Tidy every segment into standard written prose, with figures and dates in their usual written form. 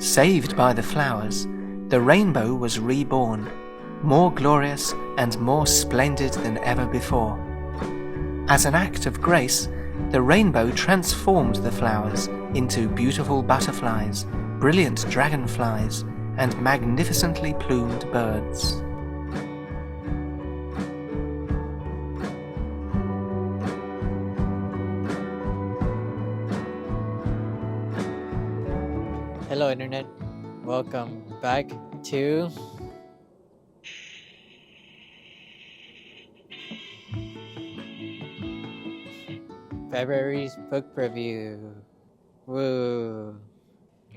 Saved by the flowers, the rainbow was reborn, more glorious and more splendid than ever before. As an act of grace, the rainbow transformed the flowers into beautiful butterflies, brilliant dragonflies, and magnificently plumed birds. Hello Internet, welcome back to February's book review. Woo!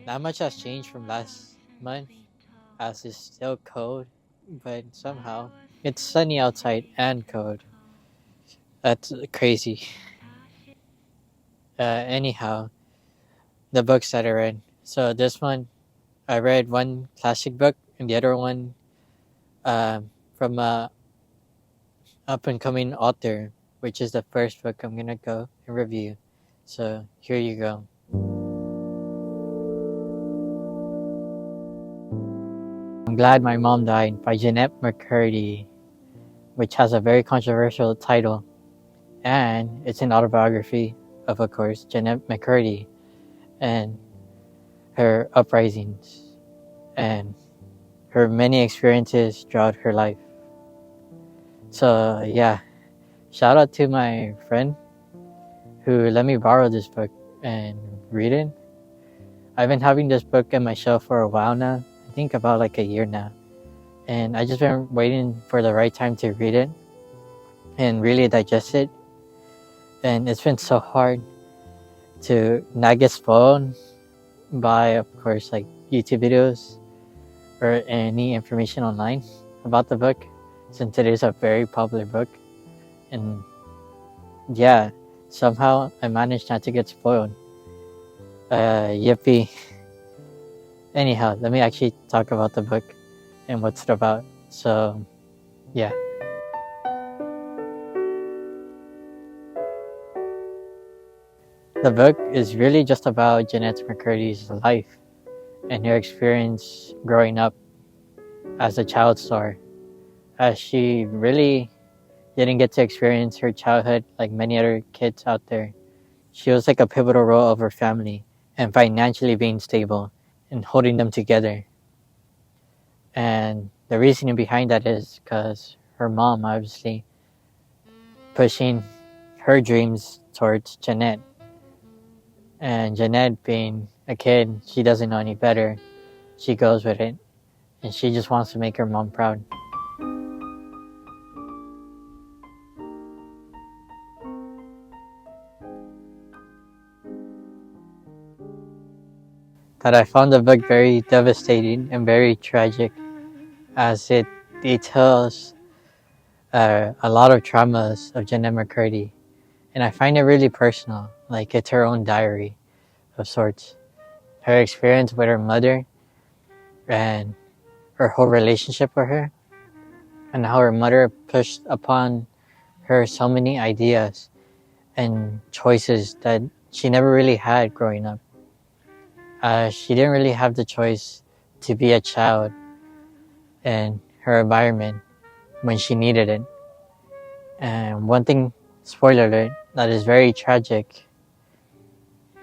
Not much has changed from last month, as it's still cold, but somehow it's sunny outside and cold. That's crazy. Anyhow, the books that I read. So this one, I read one classic book and the other one from a up-and-coming author, which is the first book I'm gonna go and review. So here you go. I'm Glad My Mom Died by Jeannette McCurdy, which has a very controversial title, and it's an autobiography of course, Jeannette McCurdy and her uprisings and her many experiences throughout her life. So yeah, shout out to my friend who let me borrow this book and read it. I've been having this book on my shelf for a while now, I think about like a year now, and I just been waiting for the right time to read it and really digest it. And it's been so hard to not get spoiled by, of course, like YouTube videos or any information online about the book, since it is a very popular book. And yeah, somehow I managed not to get spoiled. Yippee. Anyhow, let me actually talk about the book and what's it about. So yeah. The book is really just about Jeannette McCurdy's life and her experience growing up as a child star, as she really didn't get to experience her childhood like many other kids out there. She was like a pivotal role of her family and financially being stable and holding them together. And the reasoning behind that is because her mom obviously pushing her dreams towards Jeannette. And Jeannette, being a kid, she doesn't know any better. She goes with it, and she just wants to make her mom proud. That I found the book very devastating and very tragic, as it details a lot of traumas of Jeannette McCurdy. And I find it really personal, like it's her own diary of sorts. Her experience with her mother and her whole relationship with her, and how her mother pushed upon her so many ideas and choices that she never really had growing up. She didn't really have the choice to be a child in her environment when she needed it. And one thing, spoiler alert, that is very tragic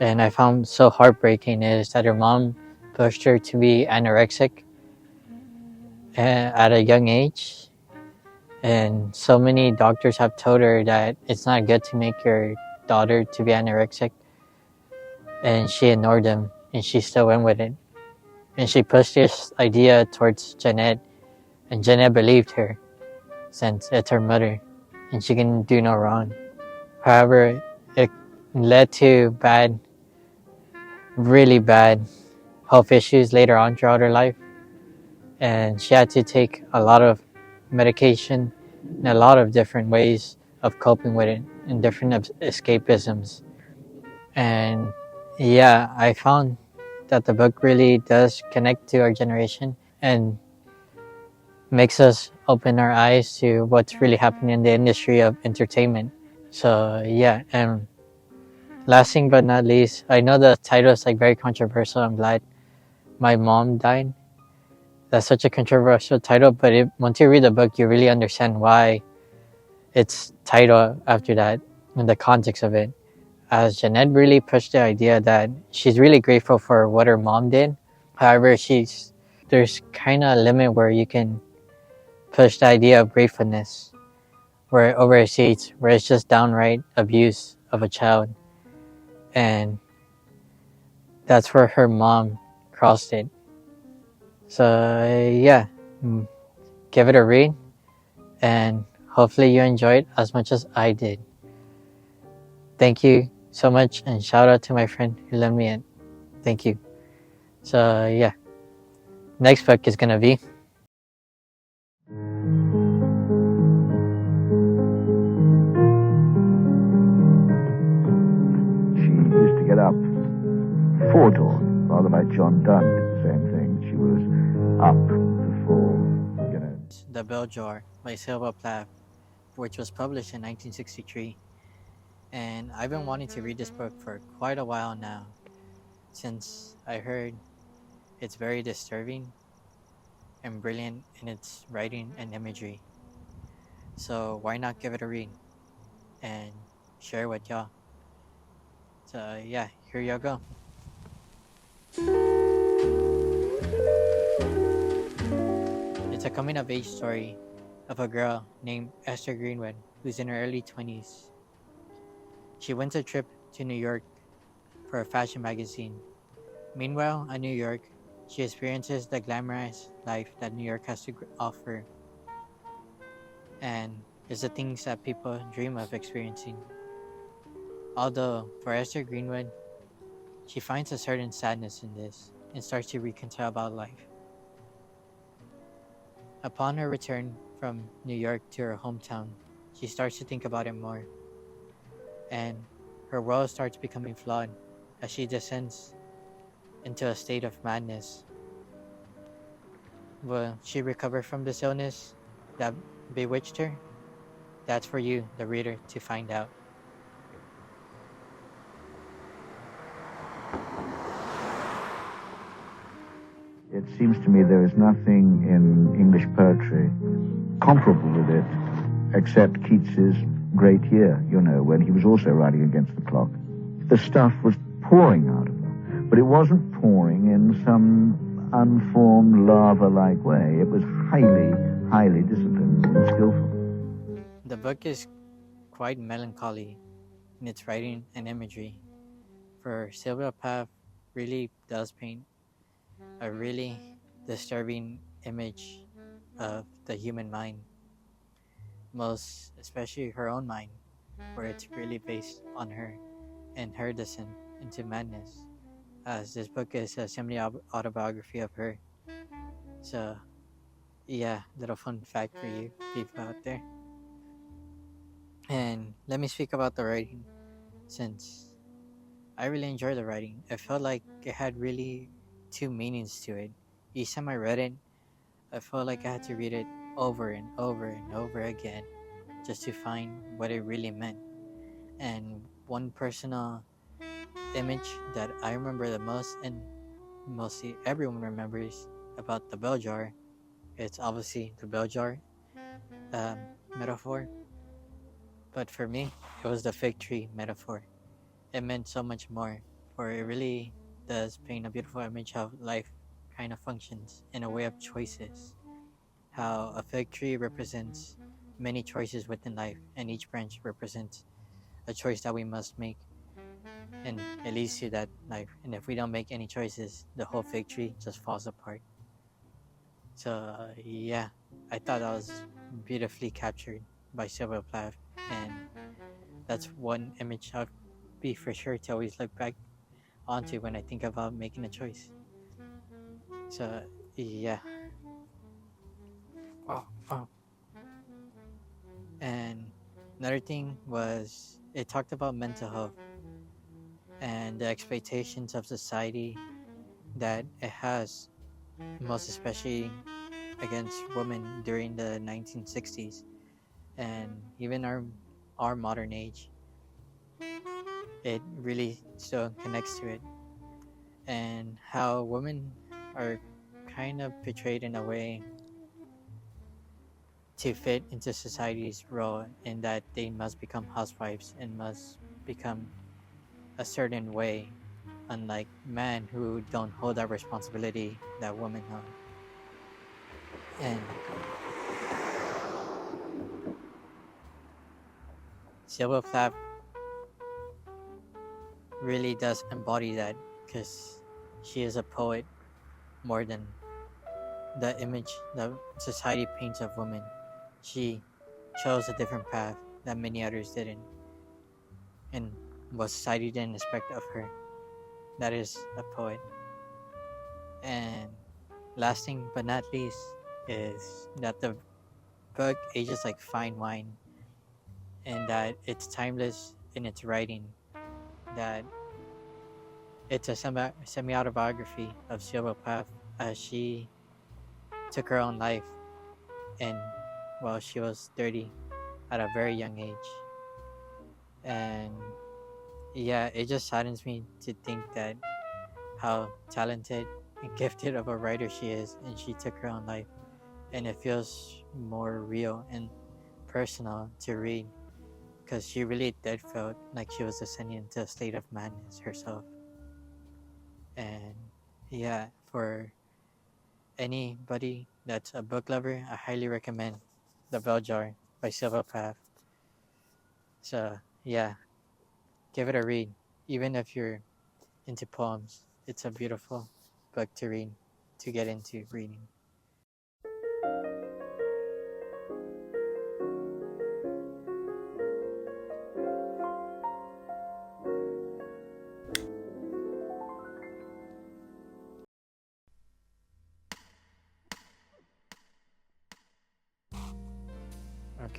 and I found so heartbreaking is that her mom pushed her to be anorexic at a young age. And so many doctors have told her that it's not good to make your daughter to be anorexic. And she ignored them, and she still went with it. And she pushed this idea towards Jeannette, and Jeannette believed her, since it's her mother, and she can do no wrong. However, it led to really bad health issues later on throughout her life. And she had to take a lot of medication and a lot of different ways of coping with it and different escapisms. And yeah, I found that the book really does connect to our generation and makes us open our eyes to what's really happening in the industry of entertainment. So yeah, and last thing but not least, I know the title is like very controversial, I'm glad, My Mom Died. That's such a controversial title, but once you read the book, you really understand why it's titled after that and the context of it. As Jeannette really pushed the idea that she's really grateful for what her mom did. However, there's kind of a limit where you can push the idea of gratefulness, where it overseas, where it's just downright abuse of a child. And that's where her mom crossed it. So yeah, give it a read, and hopefully you enjoy it as much as I did. Thank you so much, and shout out to my friend who lent me it. Thank you. So yeah, next book is gonna be She used to get up before dawn. Father, like John Donne, did the same thing. She was up before, The Bell Jar by Sylvia Plath, which was published in 1963. And I've been wanting to read this book for quite a while now, since I heard it's very disturbing and brilliant in its writing and imagery. So why not give it a read and share with y'all? So yeah, here y'all go. It's a coming of age story of a girl named Esther Greenwood who's in her early 20s. She wins a trip to New York for a fashion magazine. Meanwhile, in New York, she experiences the glamorized life that New York has to offer, and it's the things that people dream of experiencing. Although, for Esther Greenwood, she finds a certain sadness in this and starts to reconcile about life. Upon her return from New York to her hometown, she starts to think about it more, and her world starts becoming flawed as she descends into a state of madness. Will she recover from this illness that bewitched her? That's for you, the reader, to find out. It seems to me there is nothing in English poetry comparable with it, except Keats's Great Year, when he was also riding against the clock. The stuff was pouring out of him, but it wasn't pouring in some unformed lava-like way. It was highly, highly disciplined and skillful. The book is quite melancholy in its writing and imagery, for Sylvia Plath really does paint a really disturbing image of the human mind, most especially her own mind, where it's really based on her and her descent into madness, as this book is a semi-autobiography of her. So yeah, little fun fact for you people out there. And let me speak about the writing, since I really enjoyed the writing. I felt like it had really two meanings to it. Each time I read it, I felt like I had to read it over and over and over again just to find what it really meant. And one personal image that I remember the most, and mostly everyone remembers about the bell jar, it's obviously the bell jar metaphor. But for me, it was the fig tree metaphor. It meant so much more, for it really does paint a beautiful image of life kind of functions in a way of choices. How a fig tree represents many choices within life, and each branch represents a choice that we must make, and it leads to that life. And if we don't make any choices, the whole fig tree just falls apart. So yeah, I thought that was beautifully captured by Sylvia Plath, and that's one image I'll be for sure to always look back onto when I think about making a choice. So yeah. Oh. And another thing was it talked about mental health and the expectations of society that it has, most especially against women during the 1960s and even our modern age. It really still connects to it, and how women are kind of portrayed in a way to fit into society's role, in that they must become housewives and must become a certain way, unlike men who don't hold that responsibility that women hold. And Sylvia Plath really does embody that, because she is a poet more than the image that society paints of women. She chose a different path that many others didn't, and what society didn't expect of her. That is a poet. And lasting but not least is that the book ages like fine wine, and that it's timeless in its writing, that it's a semi-autobiography of Sylvia Plath as she took her own life, and while she was 30 at a very young age. And yeah, it just saddens me to think that how talented and gifted of a writer she is, and she took her own life. And it feels more real and personal to read, because she really did feel like she was descending into a state of madness herself. And yeah, for anybody that's a book lover, I highly recommend The Bell Jar by Sylvia Plath. So yeah, give it a read. Even if you're into poems, it's a beautiful book to read, to get into reading.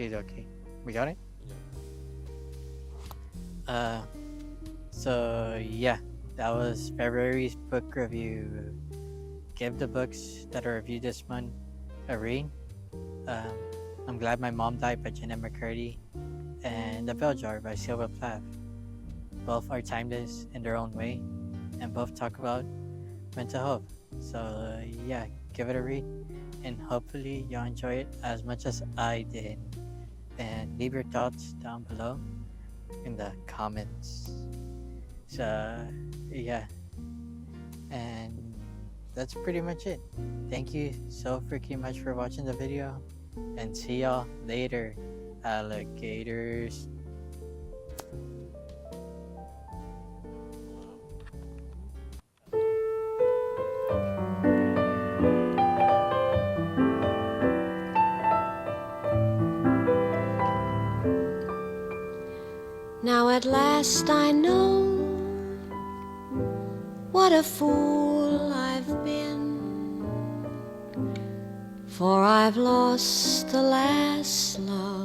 Okay. We got it? So yeah, that was February's book review. Give the books that are reviewed this month a read. I'm Glad My Mom Died by Jeannette McCurdy, and The Bell Jar by Sylvia Plath. Both are timeless in their own way, and both talk about mental health. So yeah, give it a read, and hopefully y'all enjoy it as much as I did. And leave your thoughts down below in the comments. So yeah, and that's pretty much it. Thank you so freaking much for watching the video, and see y'all later, alligators. Now at last I know what a fool I've been, for I've lost the last love